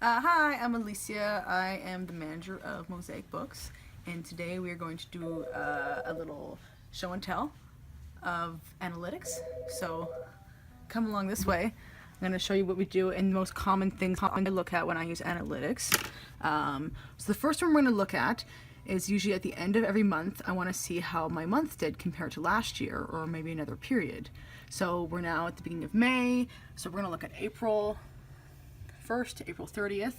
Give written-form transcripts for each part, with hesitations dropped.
Hi, I'm Alicia. I am the manager of Mosaic Books, and today we are going to do a little show and tell of analytics. So come along this way. I'm going to show you what we do and the most common things I look at when I use analytics. So the first one we're going to look at is usually at the end of every month. I want to see how my month did compared to last year or maybe another period. So we're now at the beginning of May, so we're going to look at April 1st to April 30th.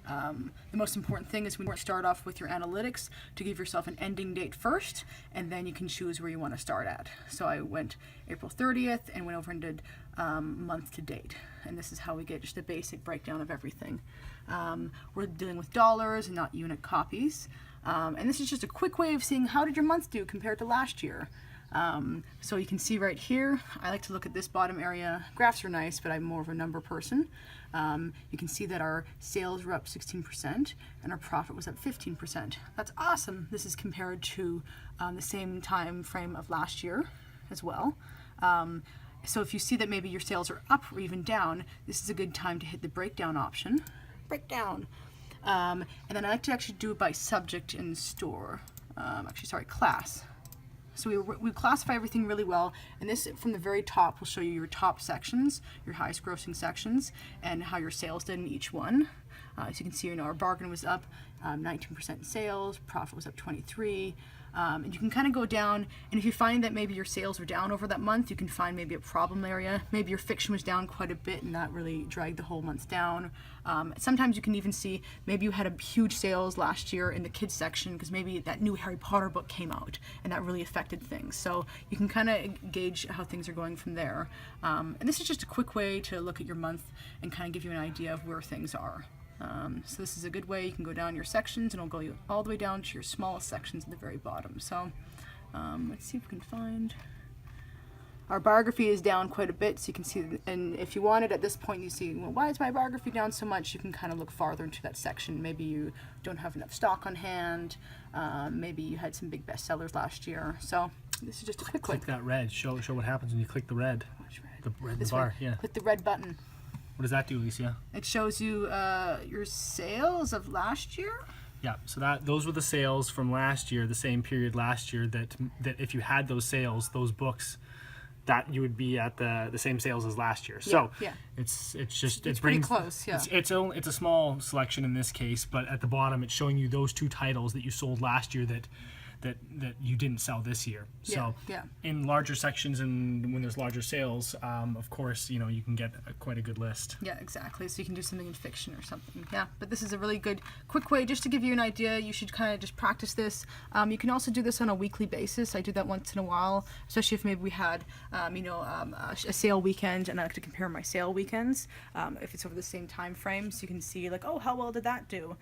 The most important thing is when you start off with your analytics to give yourself an ending date first, and then you can choose where you want to start at. So I went April 30th and went over and did month to date, and this is how we get just a basic breakdown of everything. We're dealing with dollars and not unit copies, and this is just a quick way of seeing how did your month do compared to last year. So you can see right here, I like to look at this bottom area. Graphs are nice, but I'm more of a number person. You can see that our sales were up 16% and our profit was up 15%. That's awesome. This is compared to the same time frame of last year as well. So if you see that maybe your sales are up or even down, this is a good time to hit the breakdown option. Breakdown. And then I like to actually do it by subject in store. Class. So we classify everything really well, and this from the very top will show you your top sections, your highest grossing sections, and how your sales did in each one. As you can see, our bargain was up 19% in sales, profit was up 23%, and you can kind of go down, and if you find that maybe your sales were down over that month, you can find maybe a problem area. Maybe your fiction was down quite a bit and that really dragged the whole month down. Sometimes you can even see maybe you had a huge sales last year in the kids section because maybe that new Harry Potter book came out and that really affected things. So you can kind of gauge how things are going from there. And this is just a quick way to look at your month and kind of give you an idea of where things are. So this is a good way. You can go down your sections and it'll go all the way down to your smallest sections at the very bottom. So let's see if we can find. Our biography is down quite a bit, so you can see, and if you wanted at this point, you see, well, why is my biography down so much? You can kind of look farther into that section. Maybe you don't have enough stock on hand. Maybe you had some big bestsellers last year. So this is just a quick click that red. Show what happens when you click the red. Which red? The red This bar. red. Yeah. Click the red button. What does that do, Alicia? It shows you your sales of last year. Yeah, so those were the sales from last year, the same period last year. That if you had those sales, those books, that you would be at the same sales as last year. So yeah. It's pretty close. Yeah. It's a small selection in this case, but at the bottom it's showing you those two titles that you sold last year that you didn't sell this year. So in larger sections and when there's larger sales, of course, you can get quite a good list. Yeah, exactly. So you can do something in fiction or something. Yeah, but this is a really good, quick way just to give you an idea. You should kind of just practice this. You can also do this on a weekly basis. I do that once in a while, especially if maybe we had, a sale weekend, and I like to compare my sale weekends if it's over the same time frame, so you can see like, oh, how well did that do?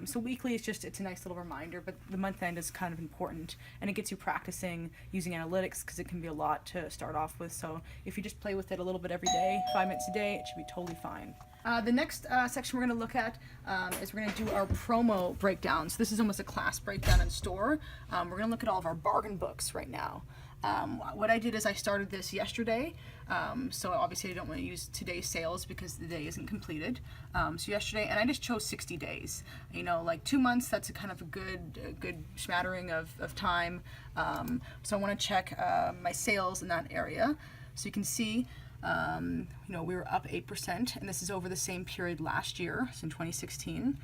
So weekly is it's a nice little reminder, but the month end is kind of important, and it gets you practicing using analytics because it can be a lot to start off with. So if you just play with it a little bit every day, 5 minutes a day, it should be totally fine. The next section we're going to look at is we're going to do our promo breakdown. So this is almost a class breakdown in store. We're going to look at all of our bargain books right now. What I did is I started this yesterday, so obviously I don't want to use today's sales because the day isn't completed. So yesterday, and I just chose 60 days. Like 2 months, that's a kind of a good smattering of time. So I want to check my sales in that area. So you can see, we were up 8%, and this is over the same period last year, so in 2016.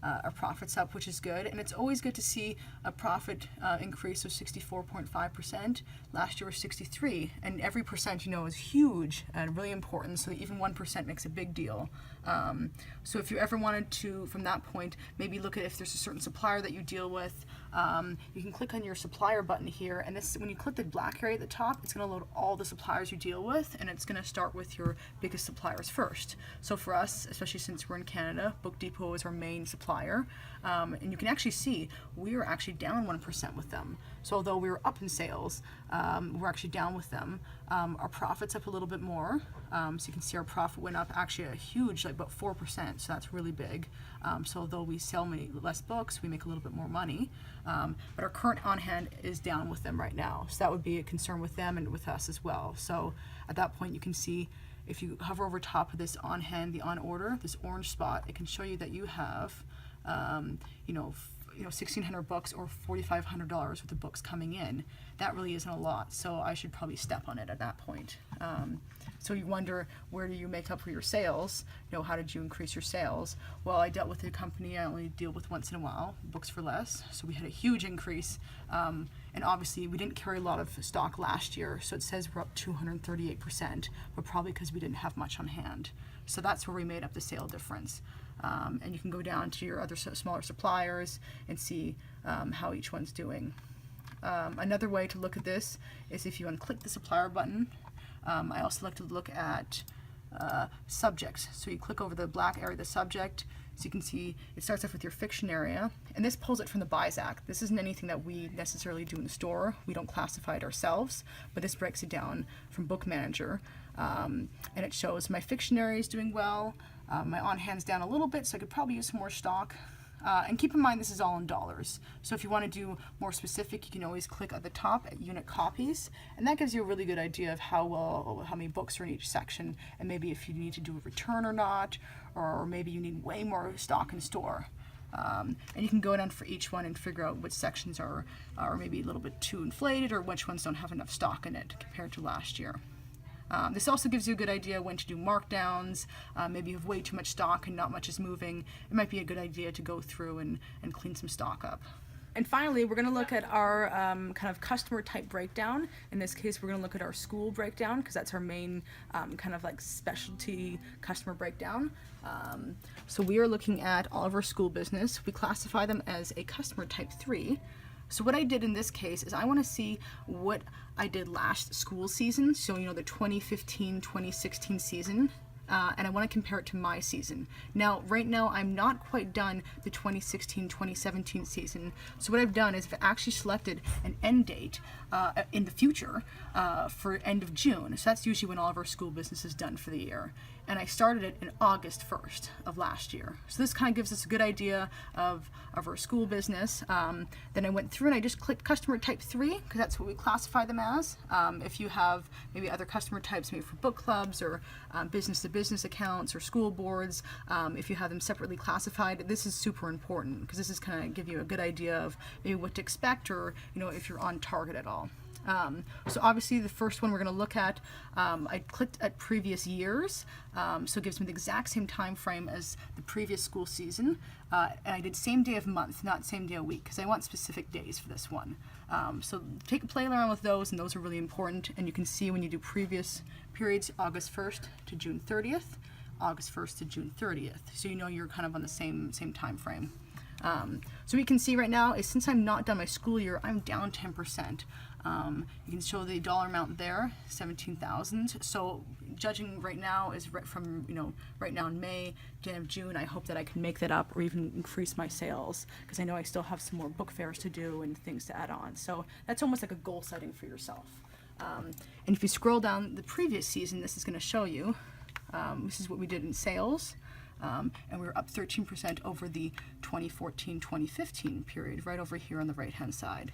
Our profit's up, which is good, and it's always good to see a profit increase of 64.5%. Last year was 63%, and every percent, is huge and really important, so even 1% makes a big deal. So if you ever wanted to, from that point, maybe look at if there's a certain supplier that you deal with, you can click on your supplier button here, and this, when you click the black area at the top, it's going to load all the suppliers you deal with, and it's going to start with your biggest suppliers first. So for us, especially since we're in Canada, Book Depot is our main supplier, and you can actually see we are actually down 1% with them. So although we were up in sales, we're actually down with them. Our profit's up a little bit more, so you can see our profit went up actually a huge, like about 4%, so that's really big. So although we sell less books, we make a little bit more money, but our current on hand is down with them right now, so that would be a concern with them and with us as well. So at that point you can see if you hover over top of this on hand, the on order, this orange spot, it can show you that you have, $1,600 books or $4,500 worth of books coming in. That really isn't a lot, so I should probably step on it at that point. So you wonder, where do you make up for your sales? How did you increase your sales? Well, I dealt with a company I only deal with once in a while, Books for Less, so we had a huge increase. And obviously we didn't carry a lot of stock last year, so it says we're up 238%, but probably because we didn't have much on hand. So that's where we made up the sale difference. And you can go down to your other smaller suppliers and see how each one's doing. Another way to look at this is if you unclick the supplier button. I also like to look at subjects. So you click over the black area of the subject, so you can see it starts off with your fiction area, and this pulls it from the BISAC. This isn't anything that we necessarily do in the store. We don't classify it ourselves, but this breaks it down from Bookmanager, and it shows my fiction area is doing well. My on-hand's down a little bit, so I could probably use some more stock. And keep in mind, this is all in dollars. So if you want to do more specific, you can always click at the top at unit copies, and that gives you a really good idea of how many books are in each section, and maybe if you need to do a return or not, or maybe you need way more stock in store. And you can go down for each one and figure out which sections are maybe a little bit too inflated, or which ones don't have enough stock in it compared to last year. This also gives you a good idea when to do markdowns. Maybe you have way too much stock and not much is moving. It might be a good idea to go through and clean some stock up. And finally, we're going to look at our kind of customer type breakdown. In this case, we're going to look at our school breakdown, because that's our main kind of like specialty customer breakdown. So we are looking at all of our school business. We classify them as a customer type 3. So what I did in this case is I want to see what I did last school season, so the 2015-2016 season, and I want to compare it to my season. Now, right now, I'm not quite done the 2016-2017 season, so what I've done is I've actually selected an end date in the future for end of June, so that's usually when all of our school business is done for the year. And I started it in August 1st of last year. So this kind of gives us a good idea of our school business. Then I went through and I just clicked customer type 3, because that's what we classify them as. If you have maybe other customer types, maybe for book clubs or business-to-business accounts or school boards, if you have them separately classified, this is super important, because this is kind of give you a good idea of maybe what to expect, or if you're on target at all. So obviously the first one we're going to look at, I clicked at previous years, so it gives me the exact same time frame as the previous school season, and I did same day of month, not same day of week, because I want specific days for this one. So play around with those, and those are really important, and you can see when you do previous periods, August 1st to June 30th, August 1st to June 30th, so you're kind of on the same time frame. So we can see right now is, since I'm not done my school year, I'm down 10%. You can show the dollar amount there, 17,000. So judging right now is from right now in May to end of June. I hope that I can make that up or even increase my sales, because I know I still have some more book fairs to do and things to add on. So that's almost like a goal setting for yourself. And if you scroll down the previous season, this is going to show you. This is what we did in sales. And we were up 13% over the 2014-2015 period, right over here on the right-hand side.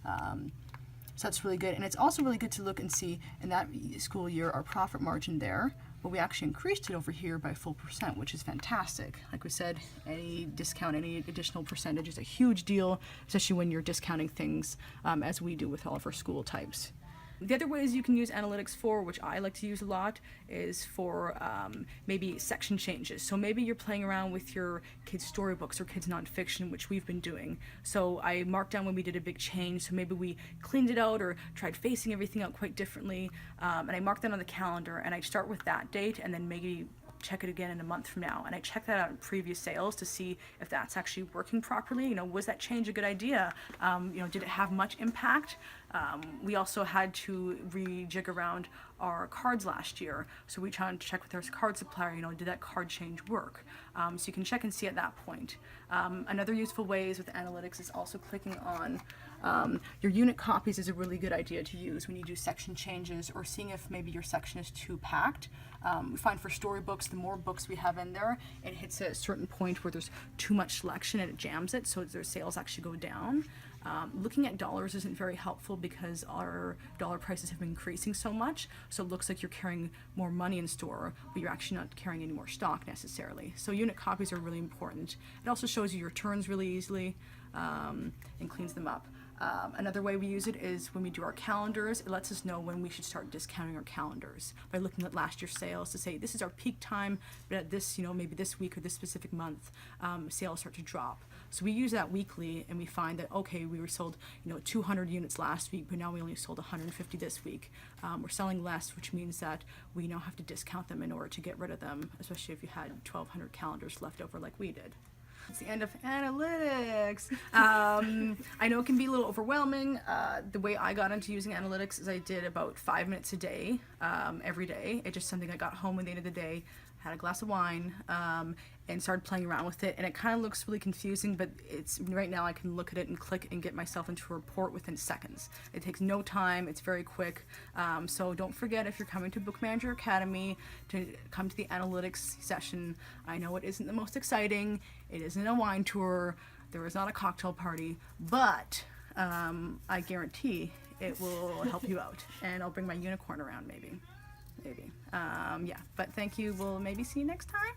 So that's really good. And it's also really good to look and see in that school year our profit margin there, but we actually increased it over here by a full %, which is fantastic. Like we said, any discount, any additional percentage is a huge deal, especially when you're discounting things as we do with all of our school types. The other ways you can use analytics for, which I like to use a lot, is for maybe section changes. So maybe you're playing around with your kids' storybooks or kids' nonfiction, which we've been doing. So I marked down when we did a big change, so maybe we cleaned it out or tried facing everything out quite differently. And I marked that on the calendar, and I start with that date, and then maybe check it again in a month from now, and I check that out in previous sales to see if that's actually working properly. Was that change a good idea? Did it have much impact? We also had to rejig around our cards last year, so we tried to check with our card supplier, did that card change work? So you can check and see at that point. Another useful way is with analytics is also clicking on your unit copies is a really good idea to use when you do section changes, or seeing if maybe your section is too packed. We find for storybooks, the more books we have in there, it hits a certain point where there's too much selection and it jams it, so their sales actually go down. Looking at dollars isn't very helpful because our dollar prices have been increasing so much, so it looks like you're carrying more money in store, but you're actually not carrying any more stock necessarily. So unit copies are really important. It also shows you your turns really easily and cleans them up. Another way we use it is when we do our calendars. It lets us know when we should start discounting our calendars by looking at last year's sales to say this is our peak time, but at this, maybe this week or this specific month, sales start to drop. So we use that weekly, and we find that okay, we were sold 200 units last week, but now we only sold 150 this week. We're selling less, which means that we now have to discount them in order to get rid of them, especially if you had 1,200 calendars left over like we did. It's the end of analytics. I know it can be a little overwhelming. The way I got into using analytics is I did about 5 minutes a day, every day. It's just something I got home at the end of the day, had a glass of wine, and started playing around with it. And it kind of looks really confusing, but it's right now I can look at it and click and get myself into a report within seconds. It takes no time. It's very quick. So don't forget, if you're coming to Bookmanager Academy, to come to the analytics session. I know it isn't the most exciting. It isn't a wine tour. There is not a cocktail party, but I guarantee it will help you out. And I'll bring my unicorn around maybe. Yeah, but thank you. We'll maybe see you next time.